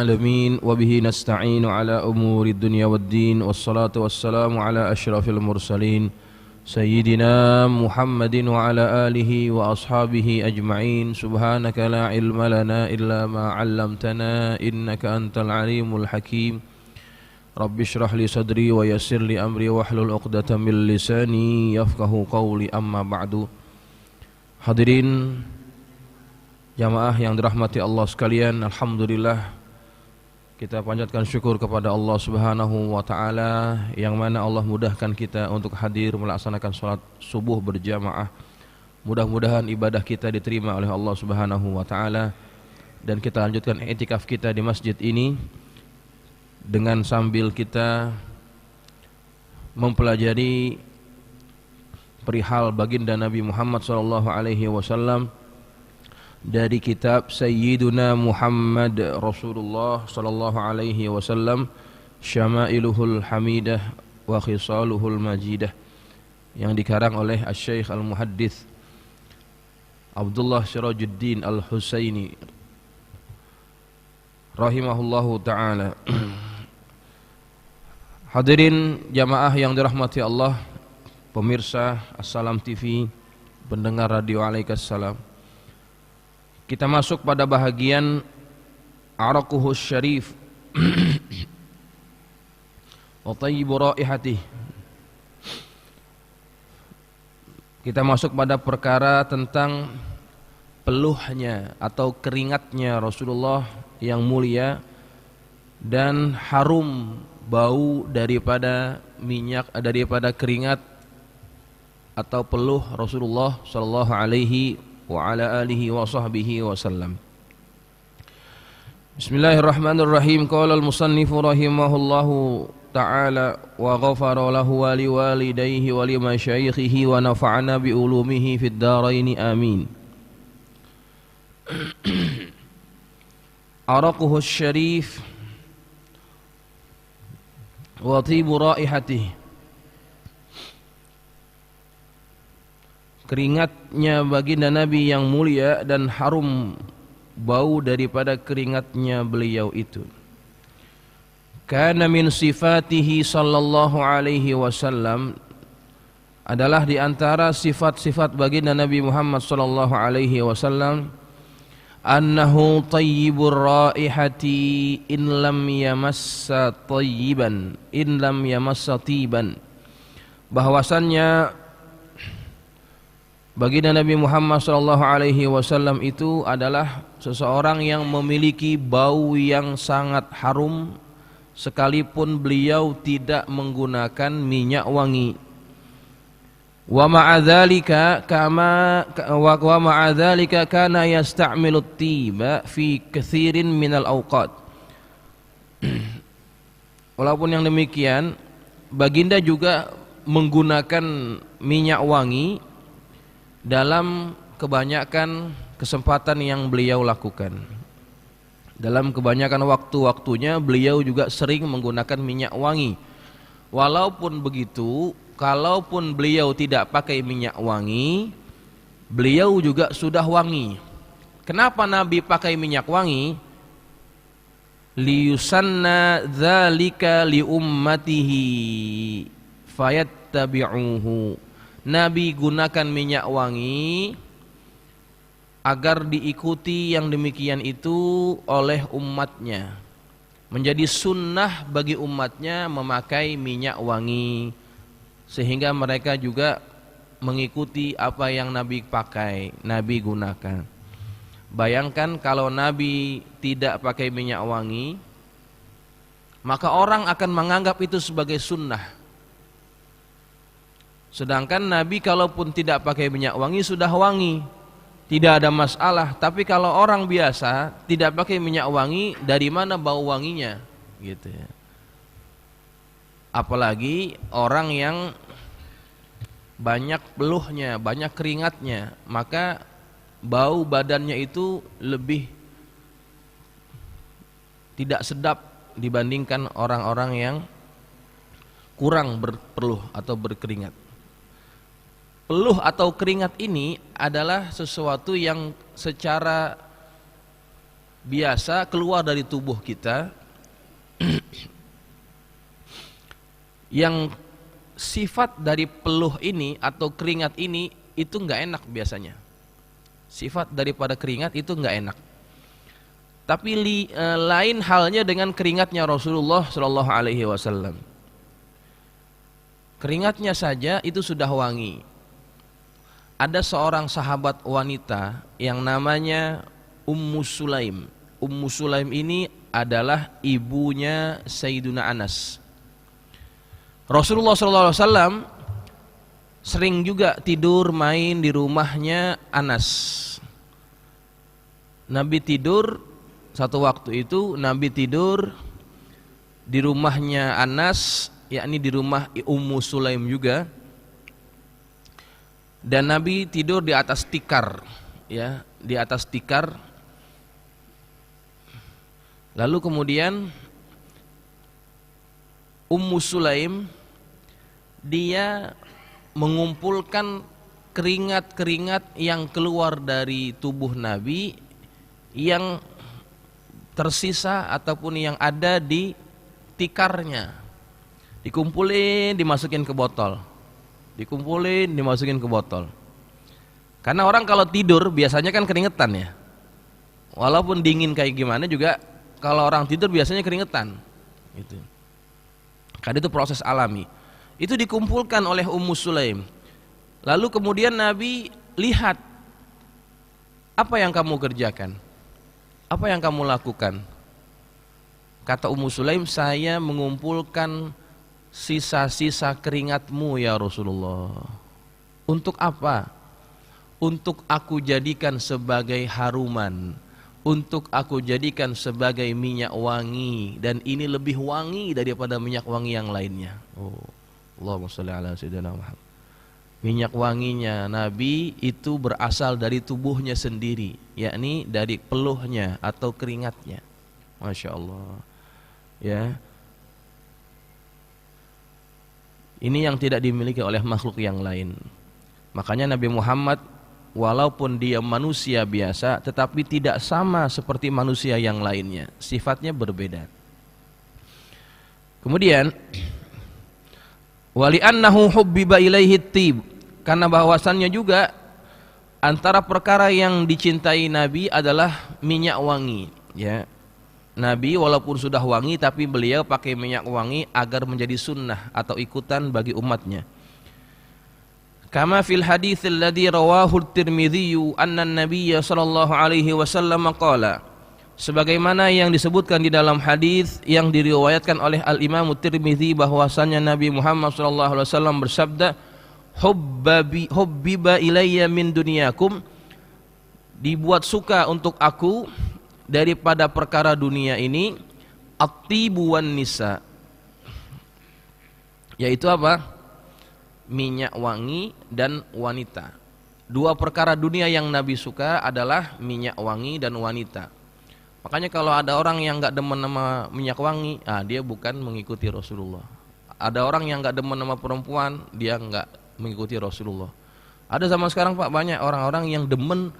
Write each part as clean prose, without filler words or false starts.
العالمين وبه نستعين على أمور الدنيا والدين والصلاة والسلام على أشرف المرسلين سيدنا محمد وعلى آله وأصحابه أجمعين سبحانك لا علم لنا إلا ما علمتنا إنك أنت العليم الحكيم رب اشرح لي صدري ويسر لي أمري واحلل عقدة من لساني يفقهوا قولي أما بعد. Hadirin jamaah yang dirahmati Allah sekalian, alhamdulillah kita panjatkan syukur kepada Allah Subhanahu wa taala yang mana Allah mudahkan kita untuk hadir melaksanakan salat subuh berjamaah. Mudah-mudahan ibadah kita diterima oleh Allah Subhanahu wa taala dan kita lanjutkan i'tikaf kita di masjid ini dengan sambil kita mempelajari perihal baginda Nabi Muhammad sallallahu alaihi wasallam dari kitab Sayyiduna Muhammad Rasulullah sallallahu alaihi wasallam Syamailuhul Hamidah wa Khisaluhul Majidah yang dikarang oleh Asy-Syaikh Al-Muhaddits Abdullah Syirajuddin Al-Husaini rahimahullahu taala. Hadirin jamaah yang dirahmati Allah, pemirsa Assalam TV, pendengar radio Alaikassalam. Kita masuk pada bahagian Araquhus Syarif wa tayyibu raihatih. Kita masuk pada perkara tentang peluhnya atau keringatnya Rasulullah yang mulia dan harum bau daripada minyak, daripada keringat atau peluh Rasulullah sallallahu alaihi wa ala alihi wa sahbihi wasallam. Bismillahirrahmanirrahim. Qala al-musannifu rahimahullahu ta'ala wa ghafara lahu wa liwalidayhi wa limasyayikhihi wa nafa'ana bi ulumihi fid dharain amin. Araquhu syarif wa tibu raihatihi. Keringatnya baginda Nabi yang mulia dan harum bau daripada keringatnya beliau itu. Kana min sifatihi sallallahu alaihi wasallam, adalah di antara sifat-sifat baginda Nabi Muhammad sallallahu alaihi wasallam, annahu tayyibur raihati in lam yamassa tayyiban, in lam yamassa tiban, bahwasannya baginda Nabi Muhammad sallallahu alaihi wasallam itu adalah seseorang yang memiliki bau yang sangat harum sekalipun beliau tidak menggunakan minyak wangi. Wa ma'adzalika kana yasta'milu at-tiba fi katsirin minal awqat. Walaupun yang demikian, baginda juga menggunakan minyak wangi dalam kebanyakan kesempatan yang beliau lakukan. Dalam kebanyakan waktu-waktunya beliau juga sering menggunakan minyak wangi. Walaupun begitu, kalaupun beliau tidak pakai minyak wangi, beliau juga sudah wangi. Kenapa Nabi pakai minyak wangi? Liyusanna dzalika li ummatihi fayattabi'uhu. Nabi gunakan minyak wangi agar diikuti yang demikian itu oleh umatnya. Menjadi sunnah bagi umatnya memakai minyak wangi, sehingga mereka juga mengikuti apa yang Nabi pakai, Nabi gunakan. Bayangkan kalau Nabi tidak pakai minyak wangi, maka orang akan menganggap itu sebagai sunnah. Sedangkan Nabi kalaupun tidak pakai minyak wangi sudah wangi, tidak ada masalah. Tapi kalau orang biasa tidak pakai minyak wangi, dari mana bau wanginya? Gitu ya. Apalagi orang yang banyak peluhnya, banyak keringatnya, maka bau badannya itu lebih tidak sedap dibandingkan orang-orang yang kurang berpeluh atau berkeringat. Peluh atau keringat ini adalah sesuatu yang secara biasa keluar dari tubuh kita yang sifat dari peluh ini atau keringat ini itu nggak enak biasanya. Sifat daripada keringat itu nggak enak. Tapi lain halnya dengan keringatnya Rasulullah Shallallahu Alaihi Wasallam. Keringatnya saja itu sudah wangi. Ada seorang sahabat wanita yang namanya Ummu Sulaim. Ummu Sulaim ini adalah ibunya Sayyiduna Anas. Rasulullah SAW sering juga tidur main di rumahnya Anas. Nabi tidur satu waktu itu, Nabi tidur di rumahnya Anas, yakni di rumah Ummu Sulaim juga. Dan Nabi tidur di atas tikar, ya, di atas tikar. Lalu kemudian Ummu Sulaim dia mengumpulkan keringat-keringat yang keluar dari tubuh Nabi yang tersisa ataupun yang ada di tikarnya. Dikumpulin, dimasukin ke botol. Dikumpulin, dimasukin ke botol. Karena orang kalau tidur biasanya kan keringetan ya. Walaupun dingin kayak gimana juga kalau orang tidur biasanya keringetan. Gitu. Karena itu proses alami. Itu dikumpulkan oleh Ummu Sulaim. Lalu kemudian Nabi lihat, apa yang kamu kerjakan? Apa yang kamu lakukan? Kata Ummu Sulaim, saya mengumpulkan sisa-sisa keringatmu ya Rasulullah. Untuk apa? Untuk aku jadikan sebagai haruman, untuk aku jadikan sebagai minyak wangi, dan ini lebih wangi daripada minyak wangi yang lainnya. Oh, Allahumma sholli ala sayyidina Muhammad. Minyak wanginya Nabi itu berasal dari tubuhnya sendiri, yakni dari peluhnya atau keringatnya. Masya Allah. Ya. Ini yang tidak dimiliki oleh makhluk yang lain. Makanya Nabi Muhammad walaupun dia manusia biasa, tetapi tidak sama seperti manusia yang lainnya. Sifatnya berbeda. Kemudian wali annahu hubbiba ilaihi tib, karena bahwasannya juga antara perkara yang dicintai Nabi adalah minyak wangi, ya. Nabi walaupun sudah wangi tapi beliau pakai minyak wangi agar menjadi sunnah atau ikutan bagi umatnya. Kama fil hadits alladhi rawahu at-Tirmidzi anna an-nabiy sallallahu alaihi wasallam qala, sebagaimana yang disebutkan di dalam hadis yang diriwayatkan oleh Al-Imam At-Tirmidzi bahwasanya Nabi Muhammad sallallahu alaihi wasallam bersabda, hubbiba ilayya min dunyakum, dibuat suka untuk aku daripada perkara dunia ini at-tibu wan nisa, yaitu apa? Minyak wangi dan wanita. Dua perkara dunia yang Nabi suka adalah minyak wangi dan wanita. Makanya kalau ada orang yang enggak demen sama minyak wangi, dia bukan mengikuti Rasulullah. Ada orang yang enggak demen sama perempuan, dia enggak mengikuti Rasulullah. Ada zaman sekarang Pak, banyak orang-orang yang demen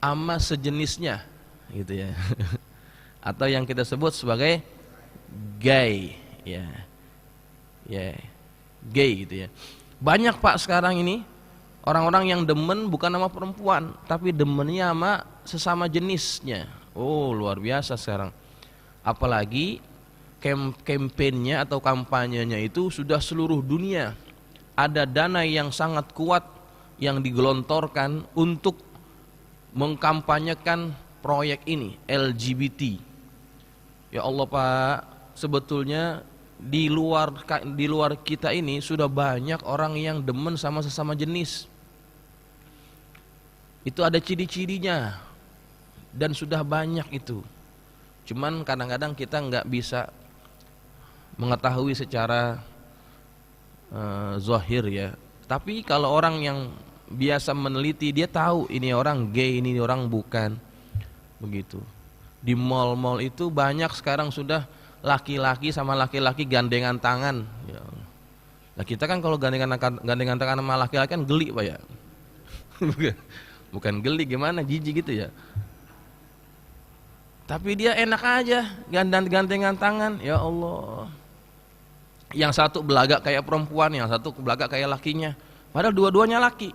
sama sejenisnya, gitu ya. Atau yang kita sebut sebagai gay, ya. Ya, gay gitu ya. Banyak Pak sekarang ini orang-orang yang demen bukan sama perempuan, tapi demennya sama sesama jenisnya. Oh, luar biasa sekarang. Apalagi kampanyenya atau kampanyenya itu sudah seluruh dunia. Ada dana yang sangat kuat yang digelontorkan untuk mengkampanyekan proyek ini, LGBT. Ya Allah Pak, sebetulnya di luar kita ini sudah banyak orang yang demen sama sesama jenis. Itu ada ciri-cirinya dan sudah banyak itu. Cuman kadang-kadang kita nggak bisa mengetahui secara zahir ya. Tapi kalau orang yang biasa meneliti, dia tahu ini orang gay, ini orang bukan. Begitu. Di mal-mal itu banyak sekarang sudah laki-laki sama laki-laki gandengan tangan. Ya. Nah kita kan kalau gandengan tangan sama laki-laki kan geli Pak ya. Bukan geli, gimana, jijik gitu ya. Tapi dia enak aja gandengan tangan, ya Allah. Yang satu belagak kayak perempuan, yang satu belagak kayak lakinya. Padahal dua-duanya laki.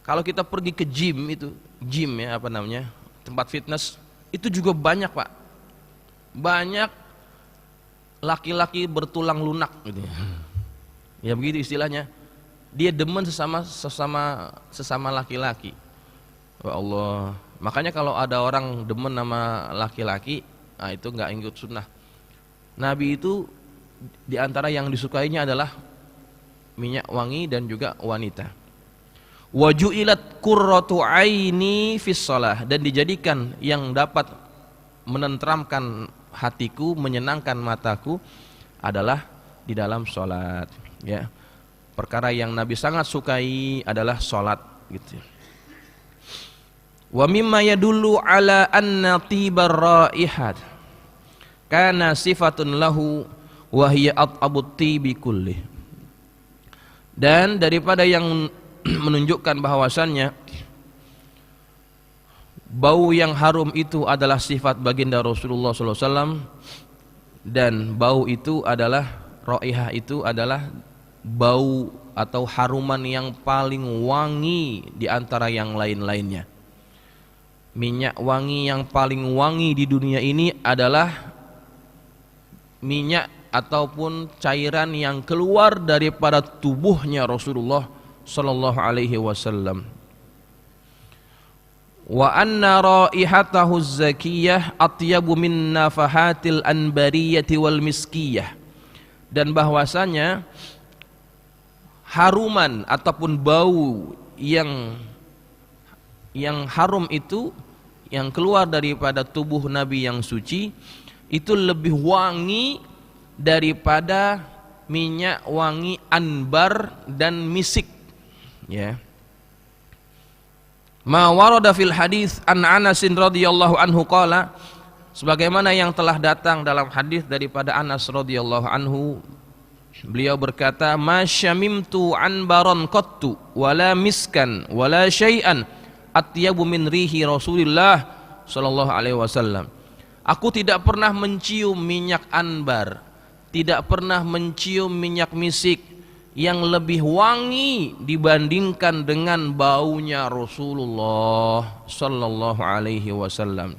Kalau kita pergi ke gym itu, gym ya apa namanya, tempat fitness, itu juga banyak Pak. Banyak laki-laki bertulang lunak gitu ya. Ya begitu istilahnya. Dia demen sesama laki-laki. Ya Allah. Makanya kalau ada orang demen sama laki-laki, nah itu nggak ikut sunnah. Nabi itu di antara yang disukainya adalah minyak wangi dan juga wanita. Wa ju'ilat qurratu aini fis shalah, dan dijadikan yang dapat menenteramkan hatiku, menyenangkan mataku adalah di dalam salat, ya. Perkara yang Nabi sangat sukai adalah salat gitu. Wa mimma yadullu ala anna tibar raihat kana sifatun lahu wa hiya at'abut tibi kulli. Dan daripada yang menunjukkan bahwasannya bau yang harum itu adalah sifat baginda Rasulullah SAW, dan bau itu adalah raihah, itu adalah bau atau haruman yang paling wangi di antara yang lain-lainnya. Minyak wangi yang paling wangi di dunia ini adalah minyak ataupun cairan yang keluar daripada tubuhnya Rasulullah sallallahu alaihi wasallam. Wa anna raihatahu zakiyah atyabu min nafahatil anbariyati wal miskiyah, dan bahwasanya haruman ataupun bau yang harum itu yang keluar daripada tubuh Nabi yang suci itu lebih wangi daripada minyak wangi anbar dan misik, ya. Ma warada fil hadis an Anas radhiyallahu anhu qala, sebagaimana yang telah datang dalam hadis daripada Anas radhiyallahu anhu, beliau berkata, ma syamimtu anbaran qattu wala miskan wala syai'an atyabu min rihi Rasulillah sallallahu alaihi wasallam. Aku tidak pernah mencium minyak anbar, tidak pernah mencium minyak misik yang lebih wangi dibandingkan dengan baunya Rasulullah sallallahu alaihi wasallam.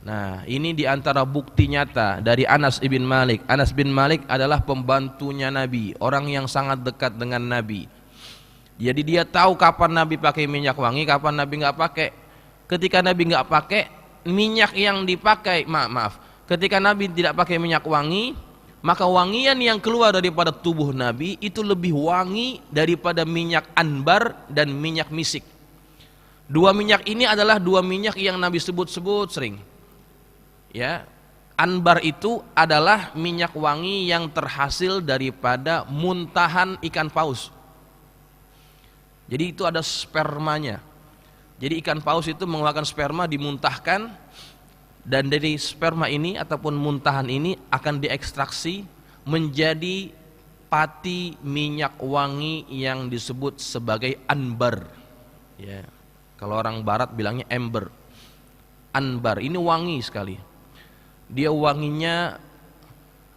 Nah, ini diantara bukti nyata dari Anas bin Malik. Anas bin Malik adalah pembantunya Nabi, orang yang sangat dekat dengan Nabi. Jadi dia tahu kapan Nabi pakai minyak wangi, kapan Nabi nggak pakai. Ketika Nabi nggak pakai, minyak yang dipakai, ketika Nabi tidak pakai minyak wangi, maka wangian yang keluar daripada tubuh Nabi itu lebih wangi daripada minyak anbar dan minyak misik. Dua minyak ini adalah dua minyak yang Nabi sebut-sebut sering. Ya, anbar itu adalah minyak wangi yang terhasil daripada muntahan ikan paus. Jadi itu ada spermanya. Jadi ikan paus itu mengeluarkan sperma, dimuntahkan, dan dari sperma ini ataupun muntahan ini akan diekstraksi menjadi pati minyak wangi yang disebut sebagai anbar. Ya, kalau orang barat bilangnya ember. Anbar ini wangi sekali. Dia wanginya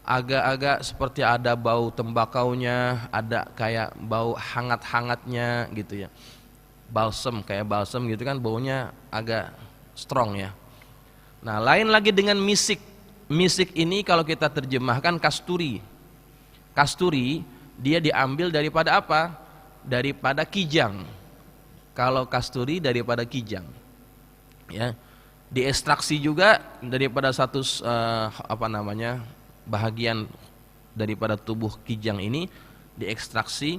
agak-agak seperti ada bau tembakaunya, ada kayak bau hangat-hangatnya gitu ya. Balsem, kayak balsem gitu kan, baunya agak strong ya. Nah, lain lagi dengan misik. Misik ini kalau kita terjemahkan kasturi. Kasturi dia diambil daripada apa? Daripada kijang. Kalau kasturi daripada kijang. Ya. Diekstraksi juga daripada satu bahagian daripada tubuh kijang ini, diekstraksi,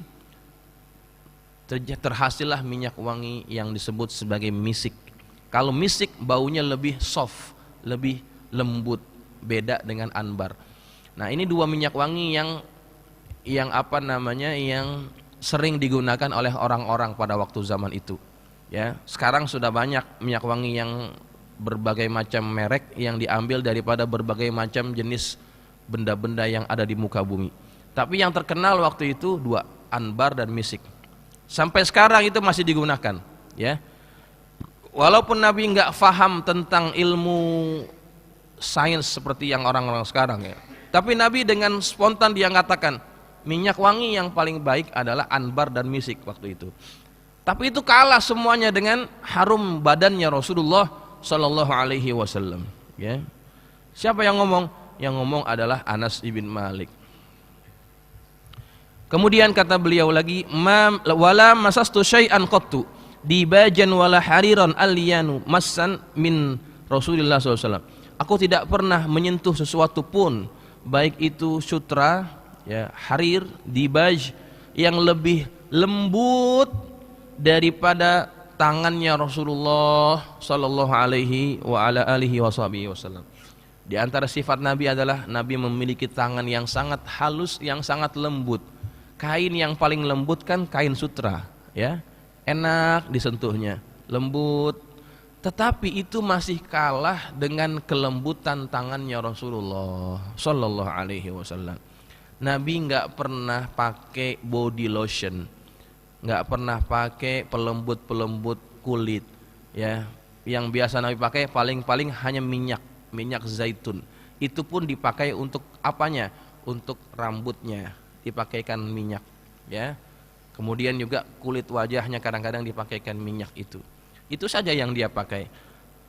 terhasillah minyak wangi yang disebut sebagai misik. Kalau misik baunya lebih soft, lebih lembut, beda dengan anbar. Nah, ini dua minyak wangi yang sering digunakan oleh orang-orang pada waktu zaman itu. Ya, sekarang sudah banyak minyak wangi yang berbagai macam merek yang diambil daripada berbagai macam jenis benda-benda yang ada di muka bumi. Tapi yang terkenal waktu itu dua, anbar dan misik. Sampai sekarang itu masih digunakan, ya. walaupun Nabi nggak faham tentang ilmu sains seperti yang orang-orang sekarang ya, tapi Nabi dengan spontan dia mengatakan minyak wangi yang paling baik adalah anbar dan misik waktu itu. Tapi itu kalah semuanya dengan harum badannya Rasulullah Shallallahu Alaihi Wasallam. Ya. Siapa yang ngomong? Yang ngomong adalah Anas ibn Malik. Kemudian kata beliau lagi, wala masastu syai'an qattu dibajan wala hariran alyanu massan min Rasulullah SAW. Aku tidak pernah menyentuh sesuatu pun, baik itu sutra, ya, harir, dibaj yang lebih lembut daripada tangannya Rasulullah sallallahu alaihi wa ala alihi wasallam. Di antara sifat Nabi adalah Nabi memiliki tangan yang sangat halus, yang sangat lembut. Kain yang paling lembut kan kain sutra, ya. Enak disentuhnya, lembut. Tetapi itu masih kalah dengan kelembutan tangannya Rasulullah sallallahu alaihi wasallam. Nabi enggak pernah pakai body lotion, nggak pernah pakai pelembut kulit, ya. Yang biasa Nabi pakai paling hanya minyak zaitun. Itu pun dipakai untuk apanya? Untuk rambutnya dipakaikan minyak, ya. Kemudian juga kulit wajahnya kadang-kadang dipakaikan minyak itu. Itu saja yang dia pakai.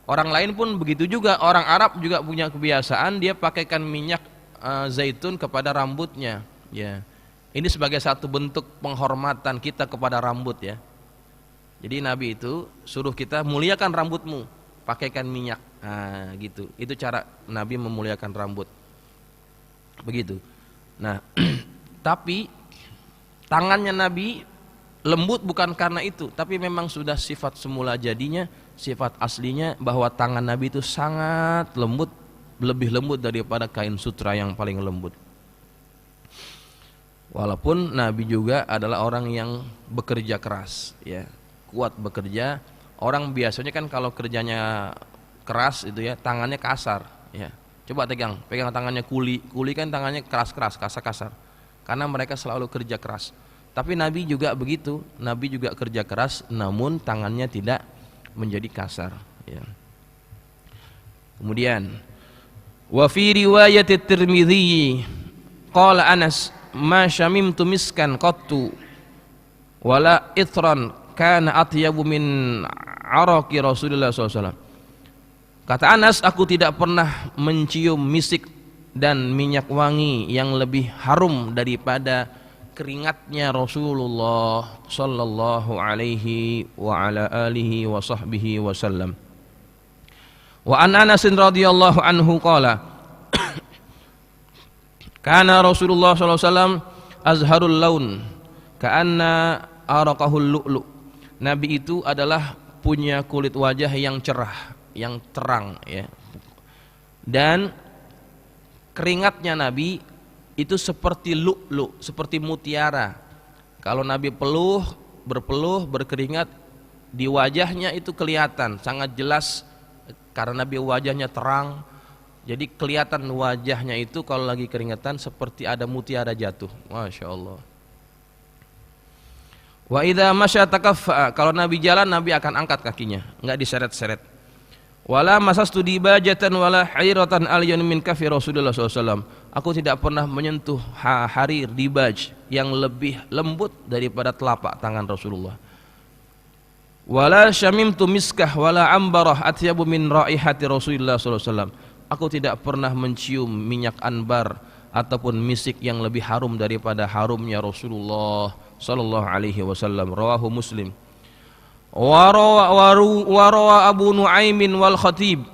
Orang lain pun begitu juga. Orang Arab juga punya kebiasaan dia pakaikan minyak zaitun kepada rambutnya, ya. Ini sebagai satu bentuk penghormatan kita kepada rambut, ya. Jadi Nabi itu suruh kita muliakan rambutmu, pakaikan minyak. Nah, gitu. Itu cara Nabi memuliakan rambut. Begitu. Nah, tapi tangannya Nabi lembut bukan karena itu, tapi memang sudah sifat semula jadinya, sifat aslinya bahwa tangan Nabi itu sangat lembut, lebih lembut daripada kain sutra yang paling lembut. Walaupun Nabi juga adalah orang yang bekerja keras, ya, kuat bekerja. Orang biasanya kan kalau kerjanya keras itu ya, tangannya kasar, ya. Coba pegang tangannya kuli kan tangannya keras-keras, kasar-kasar. Karena mereka selalu kerja keras. Tapi Nabi juga begitu, Nabi juga kerja keras, namun tangannya tidak menjadi kasar, ya. Kemudian, wa fi riwayat Tirmidzi qala Anas ma syamimtu miskan qattu wala itran kana atyabu min araqi Rasulullah SAW. Kata Anas, aku tidak pernah mencium misik dan minyak wangi yang lebih harum daripada keringatnya Rasulullah sallallahu alaihi wa ala alihi wa sahbihi wasallam. Wa an Anas radhiyallahu anhu qala kana Rasulullah sallallahu alaihi wasallam azharul laun ka'anna araqahul lu'lu. Nabi itu adalah punya kulit wajah yang cerah, yang terang, ya. Dan keringatnya Nabi itu seperti lu'lu, seperti mutiara. Kalau Nabi berpeluh, berkeringat, di wajahnya itu kelihatan sangat jelas karena Nabi wajahnya terang. Jadi kelihatan wajahnya itu kalau lagi keringatan seperti ada mutiara jatuh. Masya Allah. Wa idza masya takaffa, kalau Nabi jalan Nabi akan angkat kakinya, enggak diseret-seret. Wala masastu dibajatan wala hairatan alyan min kafi Rasulullah SAW. Aku tidak pernah menyentuh harir dibaj yang lebih lembut daripada telapak tangan Rasulullah. Wala syamimtu miskah wala ambarah atyabu min raihati Rasulullah SAW. Aku tidak pernah mencium minyak anbar ataupun misik yang lebih harum daripada harumnya Rasulullah sallallahu alaihi wasallam. Rawahu Muslim. Wa rawa Abu Nuaimin wal Khatib.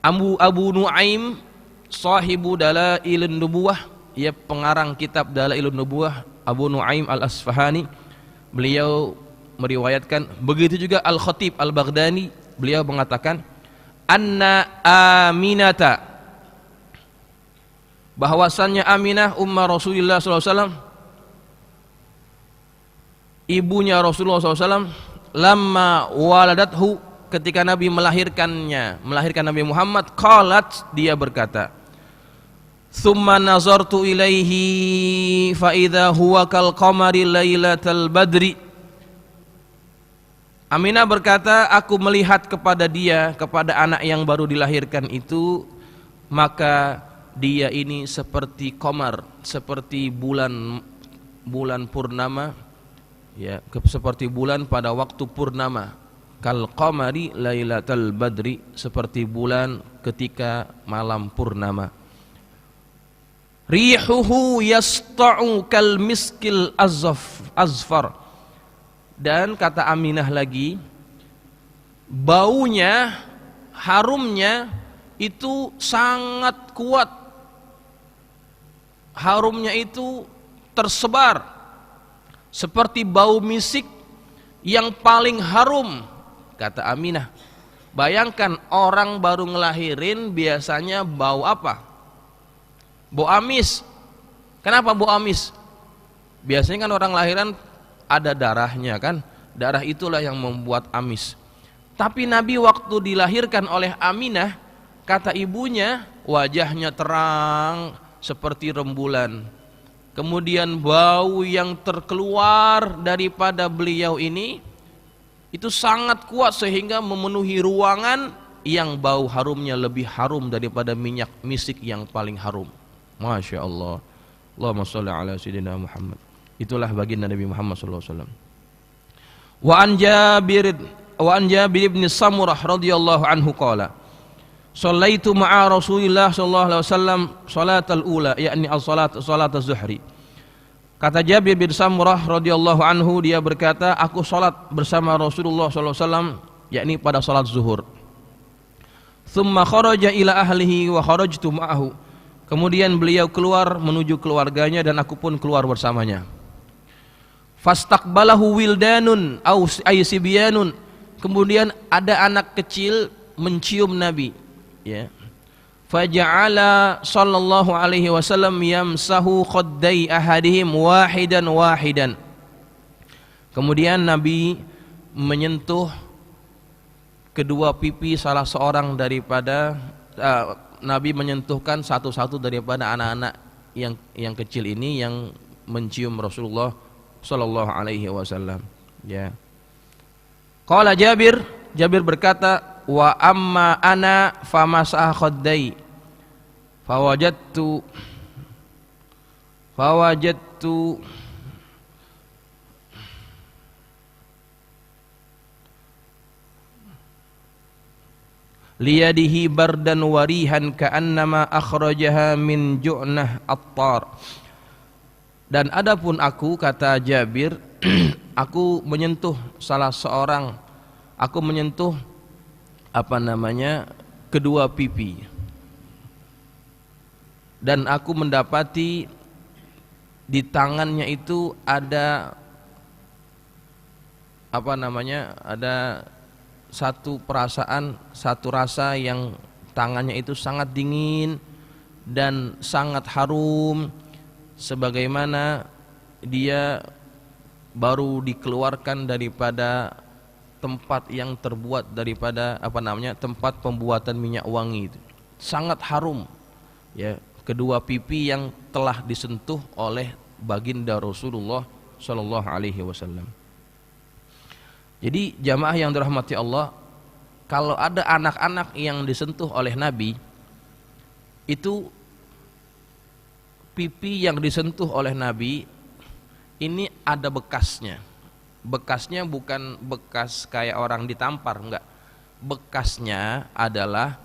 Abu Nuaim sahibu Dalailun Nubuwah, ia pengarang kitab Dalailun Nubuwah, Abu Nuaim Al-Asfahani. Beliau meriwayatkan, begitu juga Al-Khatib Al-Baghdadi, beliau mengatakan anna Aminata, bahwasannya Aminah ummah Rasulullah SAW, ibunya Rasulullah SAW, lamma waladathu, ketika Nabi melahirkan Nabi Muhammad, qalat, dia berkata, thumma nazartu ilaihi fa idza huwa kal qamari lailatal badri. Aminah berkata, aku melihat kepada dia, kepada anak yang baru dilahirkan itu, maka dia ini seperti qamar, seperti bulan purnama, ya, seperti bulan pada waktu purnama. Kal qamari lailatal badri, seperti bulan ketika malam purnama. Rihuhu yasta'u kal miskil azfar. Dan kata Aminah lagi, baunya, harumnya itu sangat kuat. Harumnya itu tersebar seperti bau misik yang paling harum, kata Aminah. Bayangkan orang baru ngelahirin biasanya bau apa? Bau amis. Kenapa bau amis? Biasanya kan orang lahiran ada darahnya kan, darah itulah yang membuat amis. Tapi Nabi waktu dilahirkan oleh Aminah, kata ibunya, wajahnya terang seperti rembulan. Kemudian bau yang terkeluar daripada beliau ini itu sangat kuat sehingga memenuhi ruangan yang bau harumnya lebih harum daripada minyak misik yang paling harum. Masya Allah. Allahumma sholli ala sayyidina Muhammad. Itulah baginda Nabi Muhammad sallallahu alaihi wasallam. Wa an Jabir bin Samurah radhiyallahu anhu qala, shallaitu ma'a Rasulillah sallallahu alaihi wasallam salatal ula, yakni as-salat az-zuhri. Kata Jabir bin Samurah radhiyallahu anhu, dia berkata, aku salat bersama Rasulullah sallallahu alaihi wasallam, yakni pada salat zuhur. Thumma kharaja ila ahlihi wa kharajtu ma'ahu. Kemudian beliau keluar menuju keluarganya dan aku pun keluar bersamanya. Fastaqbalahu wildanun aw aysibyanun. Kemudian ada anak kecil mencium Nabi, ya. Faja'ala sallallahu alaihi wasallam yamsahu khaddai ahadihim wahidan. Kemudian Nabi menyentuh kedua pipi salah seorang daripada Nabi menyentuhkan satu-satu daripada anak-anak yang kecil ini yang mencium Rasulullah sallallahu alaihi wasallam, ya. Qala Jabir berkata, wa amma ana famasah khaddai fawajadtu liyadihi bardan warihan ka'annama akhrajaha min ju'nah attar. Dan adapun aku, kata Jabir, aku menyentuh kedua pipi, dan aku mendapati di tangannya itu ada ada satu perasaan, satu rasa yang tangannya itu sangat dingin dan sangat harum, sebagaimana dia baru dikeluarkan daripada tempat yang terbuat daripada tempat pembuatan minyak wangi itu. Sangat harum, ya, kedua pipi yang telah disentuh oleh baginda Rasulullah sallallahu alaihi wasallam. Jadi jamaah yang dirahmati Allah, kalau ada anak-anak yang disentuh oleh Nabi, itu pipi yang disentuh oleh Nabi ini ada bekasnya. Bekasnya bukan bekas kayak orang ditampar, enggak. Bekasnya adalah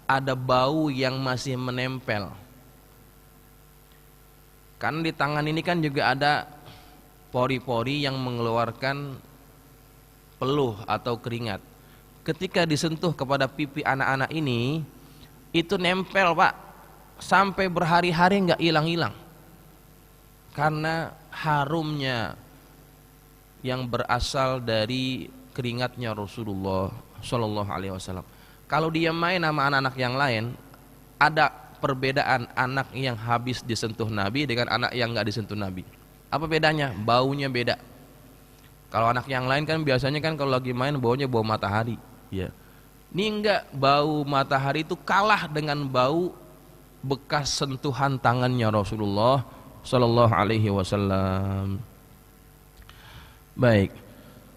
ada bau yang masih menempel. Kan di tangan ini kan juga ada pori-pori yang mengeluarkan peluh atau keringat. Ketika disentuh kepada pipi anak-anak ini, itu nempel, Pak, sampai berhari-hari enggak hilang-hilang, karena harumnya yang berasal dari keringatnya Rasulullah Shallallahu Alaihi Wasallam. Kalau dia main sama anak-anak yang lain, ada perbedaan anak yang habis disentuh Nabi dengan anak yang enggak disentuh Nabi. Apa bedanya? Baunya beda. Kalau anak yang lain kan biasanya kan kalau lagi main baunya bau matahari, ya. Ini enggak, bau matahari itu kalah dengan bau bekas sentuhan tangannya Rasulullah sallallahu alaihi wasallam. Baik.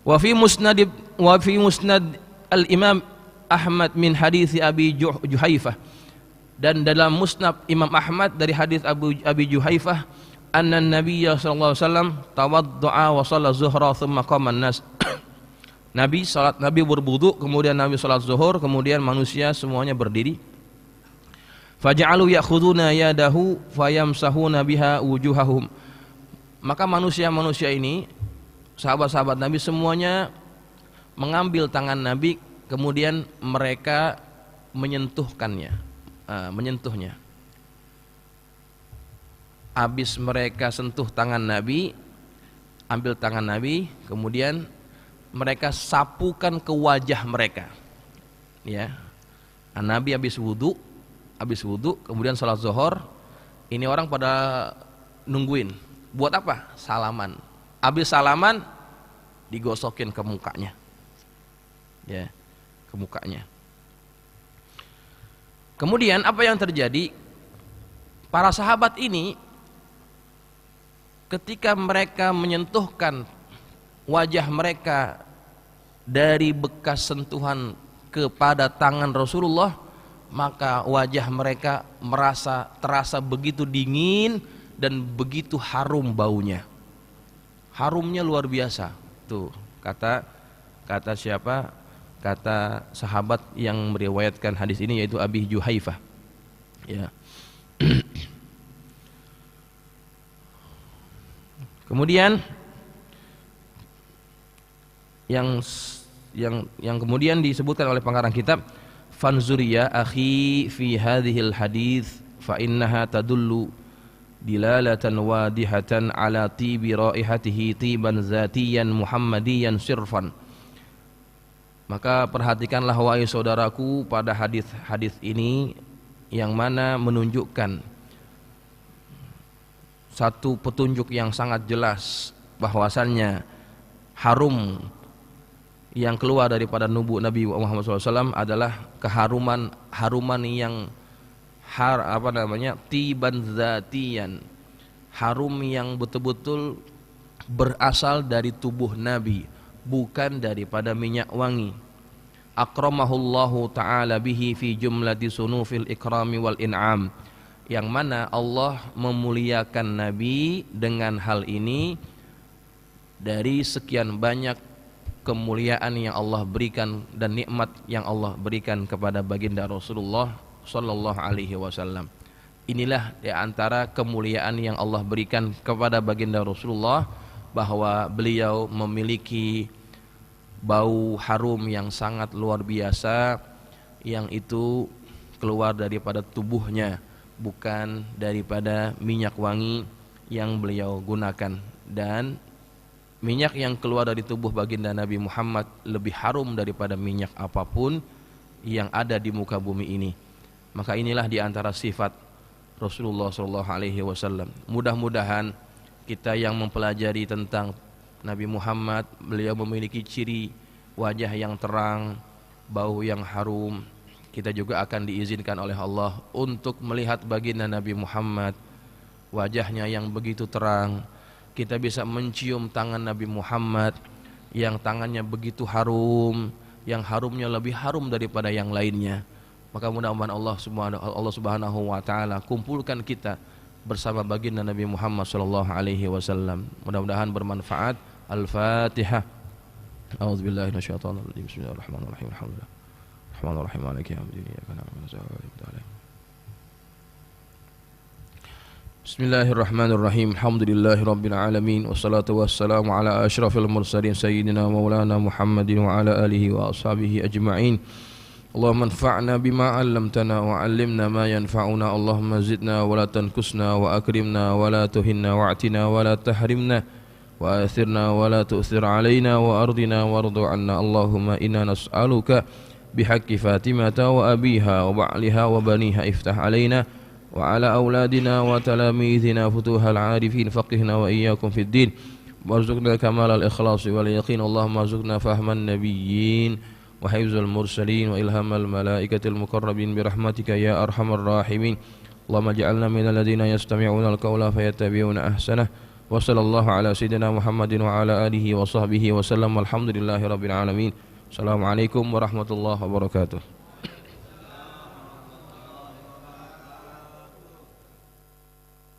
Wa fi musnad al-Imam Ahmad min hadis Abi Juhaifah, dan dalam musnad Imam Ahmad dari hadis Abi Juhaifah, anna Nabiyya sallallahu alaihi wasallam tawaddaa wa shalla zuhra thumma qama an-nas. Nabi berwudu, kemudian Nabi salat zuhur, kemudian manusia semuanya berdiri. Faja'alu ya'khuduna yadahu fayamsahuna biha wujuhahum. Maka manusia-manusia ini, sahabat-sahabat Nabi semuanya mengambil tangan Nabi, kemudian mereka menyentuhnya. Habis mereka sentuh tangan Nabi, ambil tangan Nabi, kemudian mereka sapukan ke wajah mereka. Ya. Nabi habis wudu, kemudian salat zuhur. Ini orang pada nungguin. Buat apa? Salaman. Habis salaman digosokin ke mukanya. Ya, ke mukanya. Kemudian apa yang terjadi? Para sahabat ini ketika mereka menyentuhkan wajah mereka dari bekas sentuhan kepada tangan Rasulullah, maka wajah mereka terasa begitu dingin dan begitu harum baunya. Harumnya luar biasa. Tuh, kata siapa? Kata sahabat yang meriwayatkan hadis ini, yaitu Abi Juhaifah. Ya. Kemudian yang kemudian disebutkan oleh pengarang kitab, fanzuriya akhi fi hadhil hadits fa innaha tadullu dilalatan wadihatan ala tibi raihatihi tiban zatiyan muhammadiyan sirfan. Maka perhatikanlah wahai saudaraku pada hadis ini, yang mana menunjukkan satu petunjuk yang sangat jelas bahwasannya harum yang keluar daripada Nabi Muhammad SAW adalah haruman yang tiban zatiyan, harum yang betul-betul berasal dari tubuh Nabi, bukan daripada minyak wangi. Akramahullahu ta'ala bihi fi jumlati sunufil ikrami wal in'am, yang mana Allah memuliakan Nabi dengan hal ini dari sekian banyak kemuliaan yang Allah berikan dan nikmat yang Allah berikan kepada baginda Rasulullah sallallahu alaihi wasallam. Inilah di antara kemuliaan yang Allah berikan kepada baginda Rasulullah, bahwa beliau memiliki bau harum yang sangat luar biasa, yang itu keluar daripada tubuhnya, bukan daripada minyak wangi yang beliau gunakan. Dan minyak yang keluar dari tubuh baginda Nabi Muhammad lebih harum daripada minyak apapun yang ada di muka bumi ini. Maka inilah di antara sifat Rasulullah SAW. Mudah-mudahan kita yang mempelajari tentang Nabi Muhammad, beliau memiliki ciri wajah yang terang, bau yang harum. Kita juga akan diizinkan oleh Allah untuk melihat baginda Nabi Muhammad, wajahnya yang begitu terang. Kita bisa mencium tangan Nabi Muhammad yang tangannya begitu harum, yang harumnya lebih harum daripada yang lainnya. Maka mudah-mudahan Allah Subhanahu wa taala kumpulkan kita bersama baginda Nabi Muhammad sallallahu alaihi wasallam. Mudah-mudahan bermanfaat. Al-Fatihah. A'udzubillahi minasyaitonir rajim. Bismillahirrahmanirrahim. Alhamdulillah. Rahmanir-rahim. Maliki yaumiddin. Iyyaka na'budu wa iyyaka nasta'in. Bismillahirrahmanirrahim. Alhamdulillahi rabbil alamin. Wassalatu wassalamu ala asyrafil mursalin sayyidina maulana Muhammadin wa ala alihi wa ashabihi ajma'in. Allahumma anfa'na bima 'allamtana wa 'allimna ma yanfa'una. Allahumma zidna wa la tanqusna wa akrimna wa la tuhinna wa atina wa la tahrimna wa athirna wa la tu'thir 'alaina wa ardina wardu 'anna. Allahumma inna nas'aluka bihaqqi Fatimata wa abiha wa ba'liha wa baniha iftah 'alaina وعلى أولادنا وتلاميذنا فتوح العارفين فقهنا وإياكم في الدين وارزقنا كمال الإخلاص واليقين. اللهم ارزقنا فهم النبيين وحفظ المرسلين وإلهام الملائكة المقربين برحمتك يا أرحم الراحمين. اللهم اجعلنا من الذين يستمعون القول فيتبعون أحسنه Wa sallallahu ala sayyidina Muhammadin wa ala alihi wa sahbihi wa sallam. Walhamdulillahi rabbil alamin. Assalamualaikum warahmatullahi wabarakatuh.